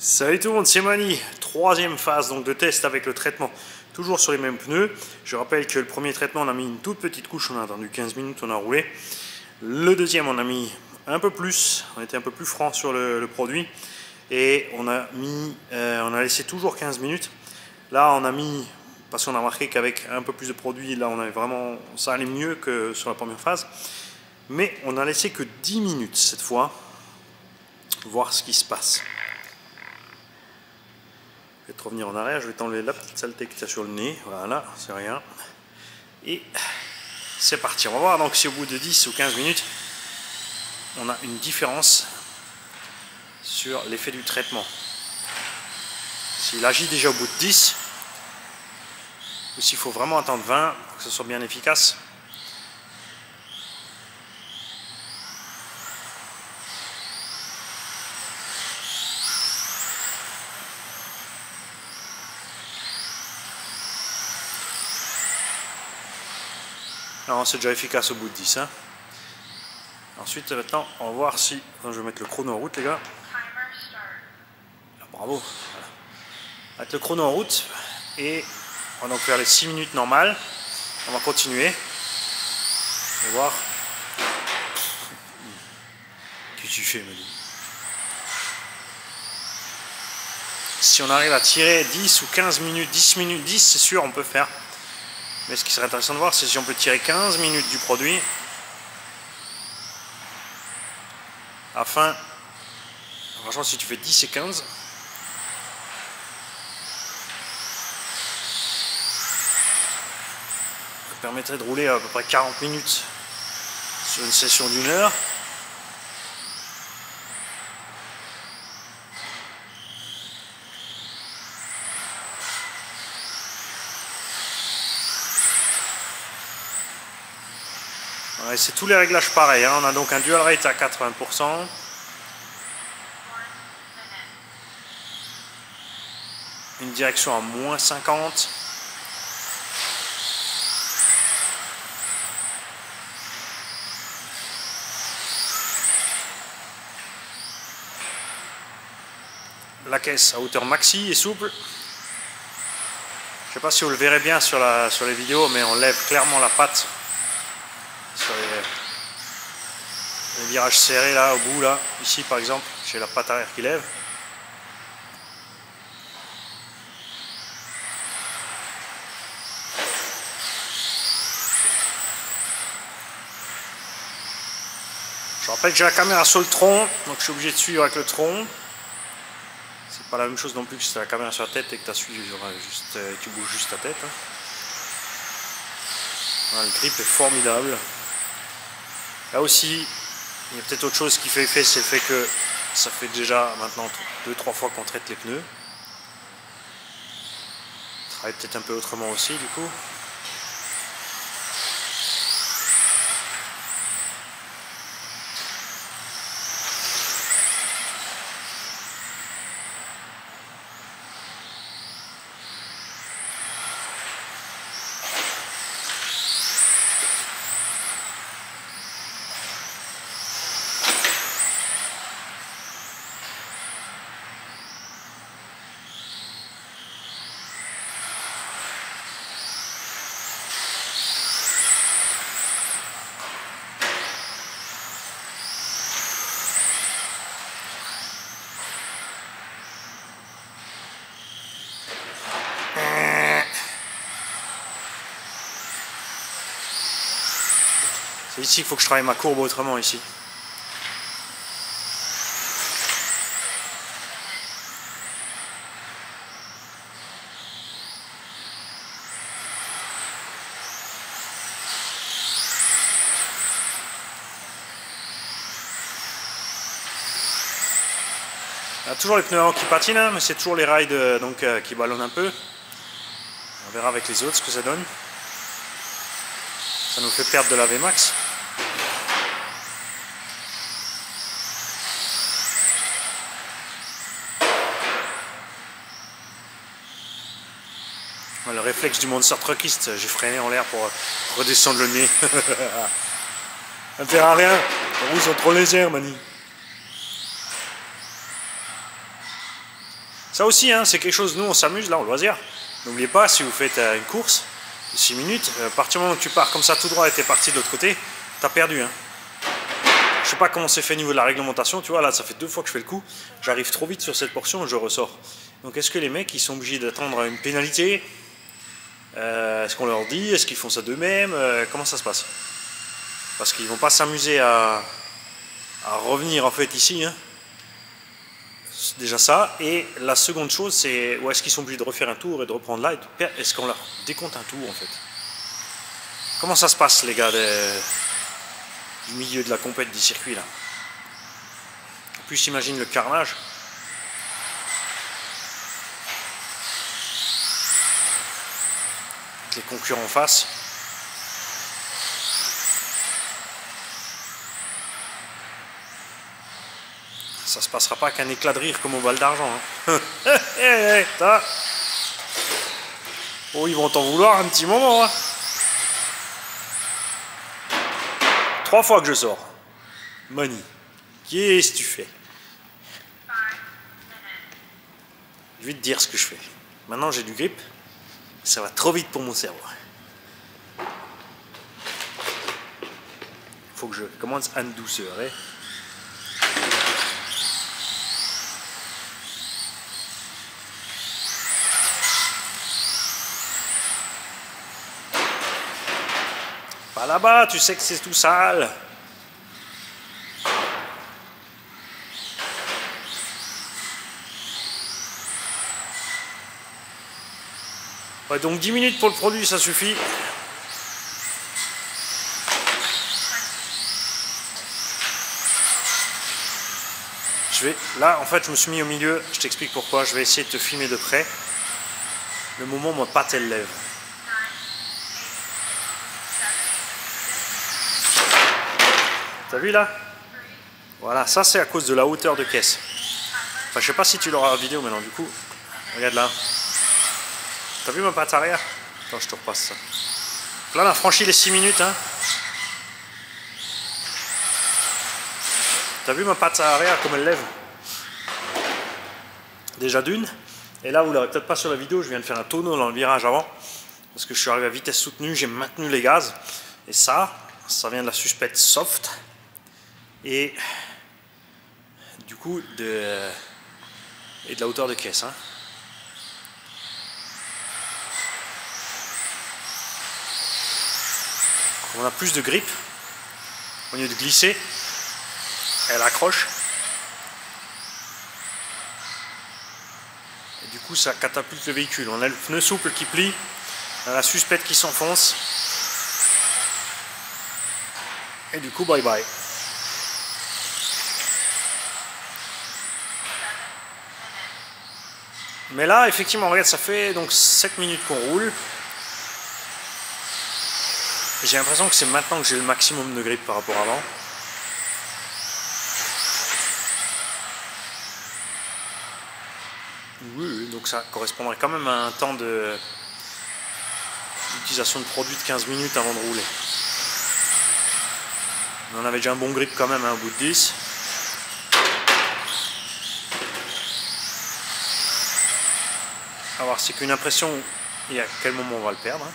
Salut tout le monde, c'est Mani. Troisième phase donc de test avec le traitement, toujours sur les mêmes pneus. Je rappelle que le premier traitement, on a mis une toute petite couche, on a attendu 15 minutes, on a roulé. Le deuxième, on a mis un peu plus, on était un peu plus franc sur le produit. Et on a laissé toujours 15 minutes. Là, on a mis, parce qu'on a remarqué qu'avec un peu plus de produit, là, ça allait mieux que sur la première phase. Mais on a laissé que 10 minutes cette fois, voir ce qui se passe. Je vais te revenir en arrière, je vais t'enlever la petite saleté que tu as sur le nez, voilà, c'est rien. Et c'est parti, on va voir donc si au bout de 10 ou 15 minutes, on a une différence sur l'effet du traitement. S'il agit déjà au bout de 10, ou s'il faut vraiment attendre 20 pour que ce soit bien efficace. Non, c'est déjà efficace au bout de 10. Hein. Ensuite, maintenant, on va voir si... Je vais mettre le chrono en route, les gars. Ah, bravo. Voilà. Mettre le chrono en route. Et on va donc faire les 6 minutes normales. On va continuer. Et voir... Qu'est-ce que tu fais, Mali? Si on arrive à tirer 10 ou 15 minutes, 10 minutes, 10, c'est sûr, on peut faire. Mais ce qui serait intéressant de voir, c'est si on peut tirer 15 minutes du produit afin, franchement, si tu fais 10 et 15, ça permettrait de rouler à peu près 40 minutes sur une session d'1 heure. Ouais, c'est tous les réglages pareils, hein. On a donc un dual rate à 80%. Une direction à moins 50. La caisse à hauteur maxi et souple. Je ne sais pas si vous le verrez bien sur les vidéos, mais on lève clairement la patte. Sur les virages serrés là au bout là, ici par exemple, j'ai la patte arrière qui lève. Je rappelle que j'ai la caméra sur le tronc, donc je suis obligé de suivre avec le tronc. C'est pas la même chose non plus que si tu as la caméra sur la tête et que tu bouges juste ta tête. Hein. Voilà, le grip est formidable. Là aussi, il y a peut-être autre chose qui fait effet, c'est le fait que ça fait déjà maintenant 2-3 fois qu'on traite les pneus. On travaille peut-être un peu autrement aussi du coup. C'est ici qu'il faut que je travaille ma courbe autrement ici. Il y a toujours les pneus avant qui patinent, hein, mais c'est toujours les rails qui ballonnent un peu. On verra avec les autres ce que ça donne. Ça nous fait perdre de la Vmax. Le réflexe du monster truckiste, j'ai freiné en l'air pour redescendre le nez. Ça ne sert à rien, les roues sont trop légères, Mani. Ça aussi, hein, c'est quelque chose, nous on s'amuse là, au loisir. N'oubliez pas, si vous faites une course de 6 minutes, à partir du moment où tu pars comme ça tout droit et t'es parti de l'autre côté, t'as perdu. Hein. Je sais pas comment c'est fait au niveau de la réglementation, tu vois, là ça fait 2 fois que je fais le coup, j'arrive trop vite sur cette portion et je ressors. Donc est-ce que les mecs ils sont obligés d'attendre une pénalité? Est-ce qu'on leur dit? Est-ce qu'ils font ça d'eux-mêmes? Comment ça se passe? Parce qu'ils vont pas s'amuser à revenir en fait ici. Hein. Déjà ça. Et la seconde chose, c'est où est-ce qu'ils sont obligés de refaire un tour et de reprendre là? Est-ce qu'on leur décompte un tour en fait? Comment ça se passe les gars du milieu de la compète du circuit là? En plus imagine le carnage. Les concurrents en face. Ça se passera pas qu'un éclat de rire comme au Val d'Argent. Hein. Oh, ils vont t'en vouloir un petit moment. Hein. 3 fois que je sors. Mani, qu'est-ce que tu fais? Je vais te dire ce que je fais. Maintenant j'ai du grip. Ça va trop vite pour mon cerveau. Faut que je commence en douceur. Hein. Pas là-bas, tu sais que c'est tout sale. Ouais, donc 10 minutes pour le produit, ça suffit. Là, en fait, je me suis mis au milieu. Je t'explique pourquoi. Je vais essayer de te filmer de près. Le moment où ma patte, elle lève. T'as vu là? Voilà, ça c'est à cause de la hauteur de caisse. Enfin, je sais pas si tu l'auras en vidéo maintenant, du coup. Regarde là. T'as vu ma patte arrière? Attends, je te repasse ça. Là, on a franchi les 6 minutes. Hein. T'as vu ma patte arrière comme elle lève? Déjà d'une. Et là, vous ne l'aurez peut-être pas sur la vidéo, je viens de faire un tonneau dans le virage avant. Parce que je suis arrivé à vitesse soutenue, j'ai maintenu les gaz. Et ça vient de la suspette soft. Et du coup, de la hauteur de caisse. Hein. On a plus de grip. Au lieu de glisser, elle accroche. Et du coup, ça catapulte le véhicule. On a le pneu souple qui plie, on a la suspette qui s'enfonce. Et du coup, bye bye. Mais là, effectivement, regarde, ça fait donc 7 minutes qu'on roule. J'ai l'impression que c'est maintenant que j'ai le maximum de grip par rapport à avant. Oui, donc ça correspondrait quand même à un temps d'utilisation de produit de 15 minutes avant de rouler. On avait déjà un bon grip quand même, hein, au bout de 10. A voir, c'est qu'une impression et à quel moment on va le perdre. Hein.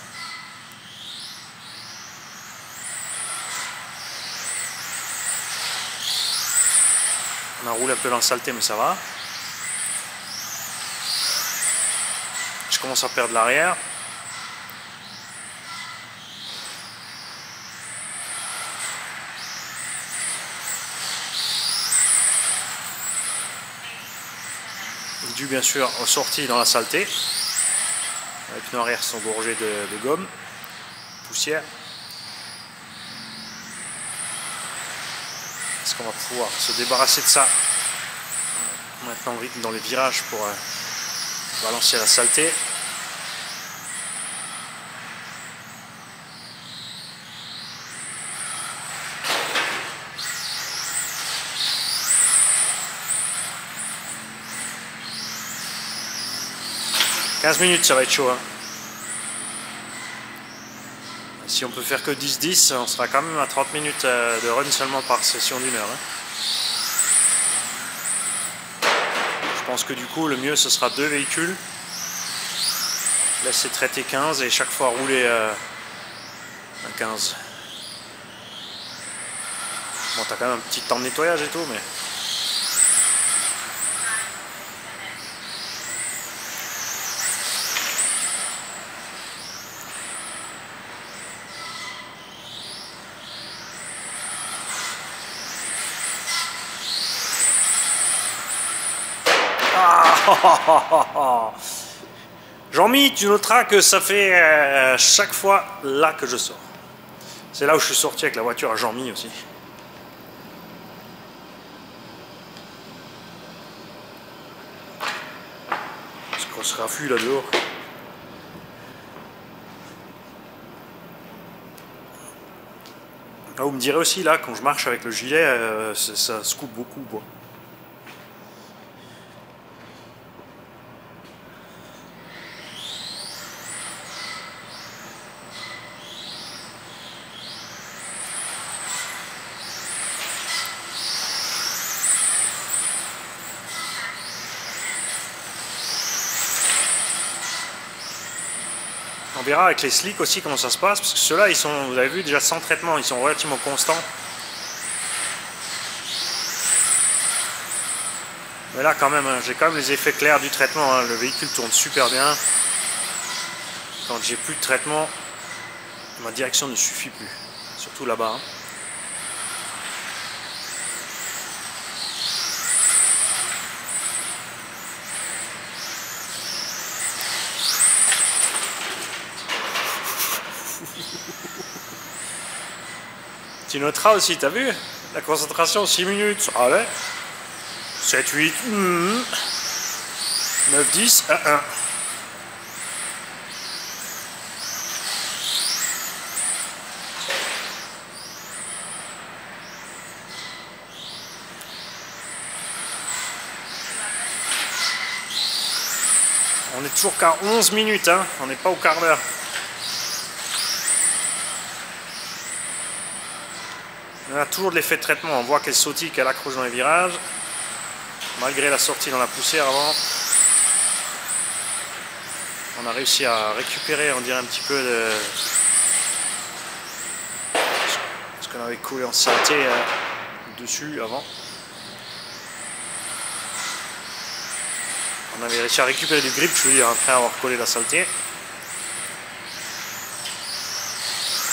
On a roulé un peu dans la saleté, mais ça va. Je commence à perdre l'arrière. Dû bien sûr aux sorties dans la saleté. Les pneus arrière sont gorgés de gomme, poussière. Est-ce qu'on va pouvoir se débarrasser de ça maintenant le rythme dans les virages pour balancer la saleté? « 15 minutes, ça va être chaud. Hein. Si on peut faire que 10-10, on sera quand même à 30 minutes de run seulement par session d'1 heure. Hein. Je pense que du coup, le mieux, ce sera 2 véhicules. Laisser traiter 15 et chaque fois rouler un 15. Bon, t'as quand même un petit temps de nettoyage et tout, mais... Ah Jean-Mi, tu noteras que ça fait chaque fois là que je sors. C'est là où je suis sorti avec la voiture à Jean-Mi aussi. Parce qu'on se raffule là dehors. Ah, vous me direz aussi là, quand je marche avec le gilet, ça se coupe beaucoup. Quoi. On verra avec les slicks aussi comment ça se passe, parce que ceux-là, ils sont, vous avez vu, déjà sans traitement, ils sont relativement constants. Mais là, quand même, hein, j'ai quand même les effets clairs du traitement. Hein. Le véhicule tourne super bien. Quand j'ai plus de traitement, ma direction ne suffit plus. Surtout là-bas. Hein. Tu noteras aussi, t'as vu? La concentration, 6 minutes. Allez. 7, 8, 9, 10, 1, 1. On est toujours qu'à 11 minutes, hein. On n'est pas au quart d'heure. On a toujours de l'effet de traitement, on voit qu'elle sautille, qu'elle accroche dans les virages. Malgré la sortie dans la poussière avant. On a réussi à récupérer, on dirait un petit peu de ce qu'on avait coulé en saleté dessus avant. On avait réussi à récupérer du grip, je veux dire, après avoir collé la saleté.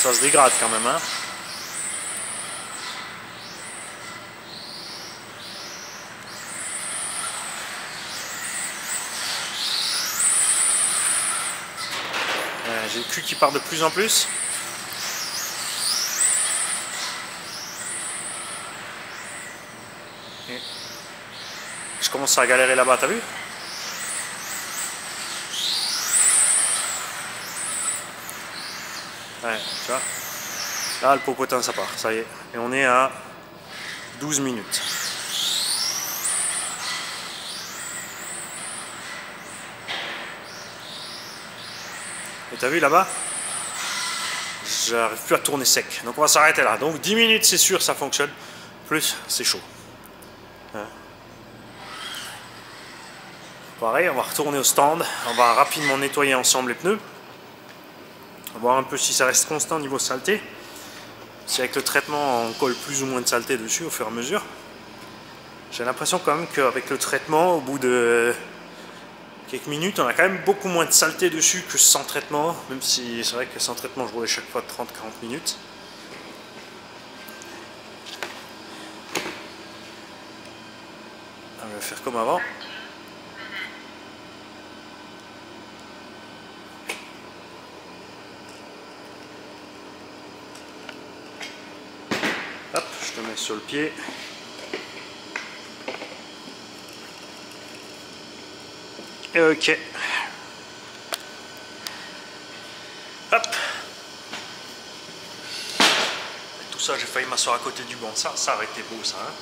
Ça se dégrade quand même, hein. J'ai le cul qui part de plus en plus. Et je commence à galérer là-bas, t'as vu? Ouais, tu vois. Là, le popotin, ça part, ça y est. Et on est à 12 minutes. Et t'as vu là-bas? J'arrive plus à tourner sec. Donc on va s'arrêter là. Donc 10 minutes, c'est sûr, ça fonctionne. Plus, c'est chaud. Hein. Pareil, on va retourner au stand. On va rapidement nettoyer ensemble les pneus. On va voir un peu si ça reste constant au niveau saleté. Si avec le traitement, on colle plus ou moins de saleté dessus au fur et à mesure. J'ai l'impression quand même qu'avec le traitement, au bout de quelques minutes, on a quand même beaucoup moins de saleté dessus que sans traitement, même si c'est vrai que sans traitement je roulais chaque fois 30-40 minutes. On va faire comme avant. Hop, je te mets sur le pied. Ok. Hop. Tout ça, j'ai failli m'asseoir à côté du banc. Ça aurait été beau, ça. Hein.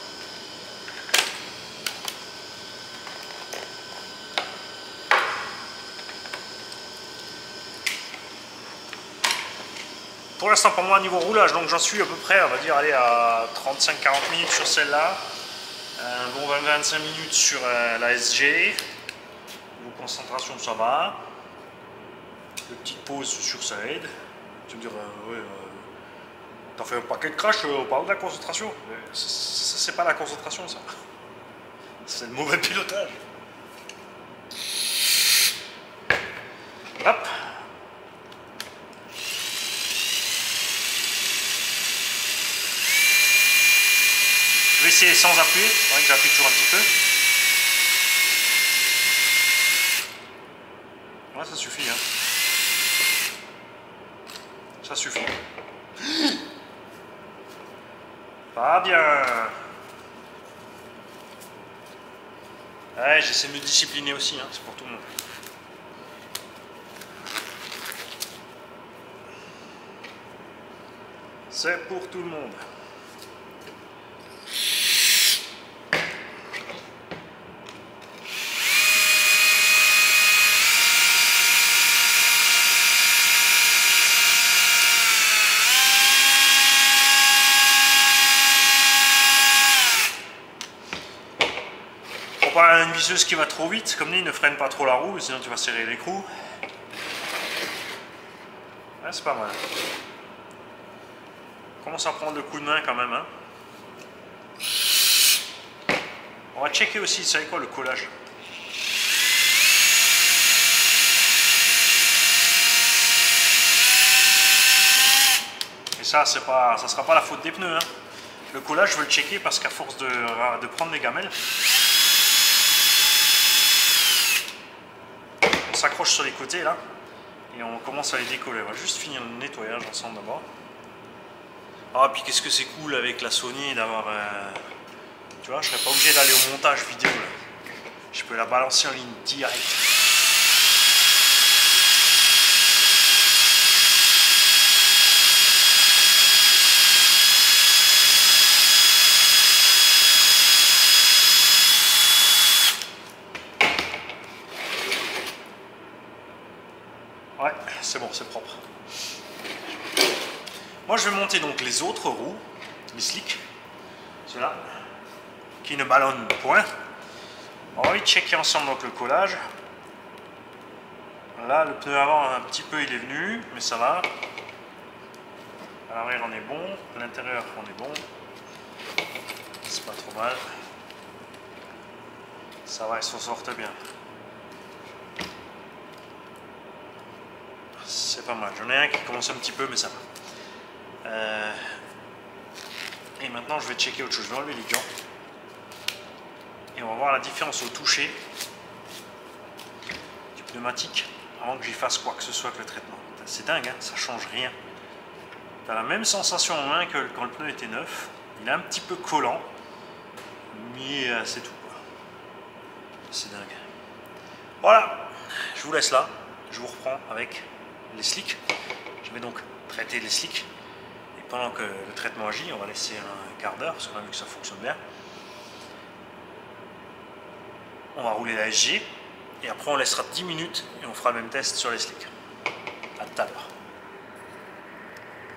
Pour l'instant, pour moi, niveau roulage, donc j'en suis à peu près, on va dire, aller à 35-40 minutes sur celle-là. bon 25 minutes sur la SG. Vos concentrations, ça va. De petites pauses sur ça aide. Tu me diras, ouais, t'as fait un paquet de crash, on parle de la concentration. C'est pas la concentration, ça. C'est le mauvais pilotage. Hop. Je vais essayer sans appuyer. C'est vrai que j'appuie toujours un petit peu. Ouais, ça suffit. Hein. Ça suffit. Pas bien. Ouais, j'essaie de me discipliner aussi, hein, c'est pour tout le monde. C'est pour tout le monde. Pas une visseuse qui va trop vite, comme dit, ne freine pas trop la roue, sinon tu vas serrer l'écrou. Ouais, c'est pas mal. On commence à prendre le coup de main quand même. Hein. On va checker aussi, vous savez quoi, le collage. Et ça, ça sera pas la faute des pneus. Hein. Le collage, je veux le checker parce qu'à force de prendre les gamelles, on s'accroche sur les côtés là et on commence à les décoller. On va juste finir le nettoyage ensemble d'abord. Ah, puis qu'est-ce que c'est cool avec la Sony d'avoir. Tu vois, je serais pas obligé d'aller au montage vidéo là. Je peux la balancer en ligne direct. Ouais, c'est bon, c'est propre. Moi, je vais monter donc les autres roues, les slicks, ceux-là, qui ne ballonnent point. On va vite checker ensemble donc le collage. Là, le pneu avant, un petit peu, il est venu, mais ça va. À l'arrière, on est bon. À l'intérieur, on est bon. C'est pas trop mal. Ça va, ils s'en sortent bien. C'est pas mal. J'en ai un qui commence un petit peu, mais ça va. Et maintenant, je vais checker autre chose. Je vais enlever les gants. Et on va voir la différence au toucher du pneumatique avant que j'y fasse quoi que ce soit avec le traitement. C'est dingue, hein, ça change rien. Tu as la même sensation en main que quand le pneu était neuf. Il est un petit peu collant, mais c'est tout. C'est dingue. Voilà, je vous laisse là. Je vous reprends avec les slicks. Je vais donc traiter les slicks. Et pendant que le traitement agit, on va laisser un quart d'heure, parce qu'on a vu que ça fonctionne bien. On va rouler la SG. Et après, on laissera 10 minutes et on fera le même test sur les slicks. À tout à l'heure.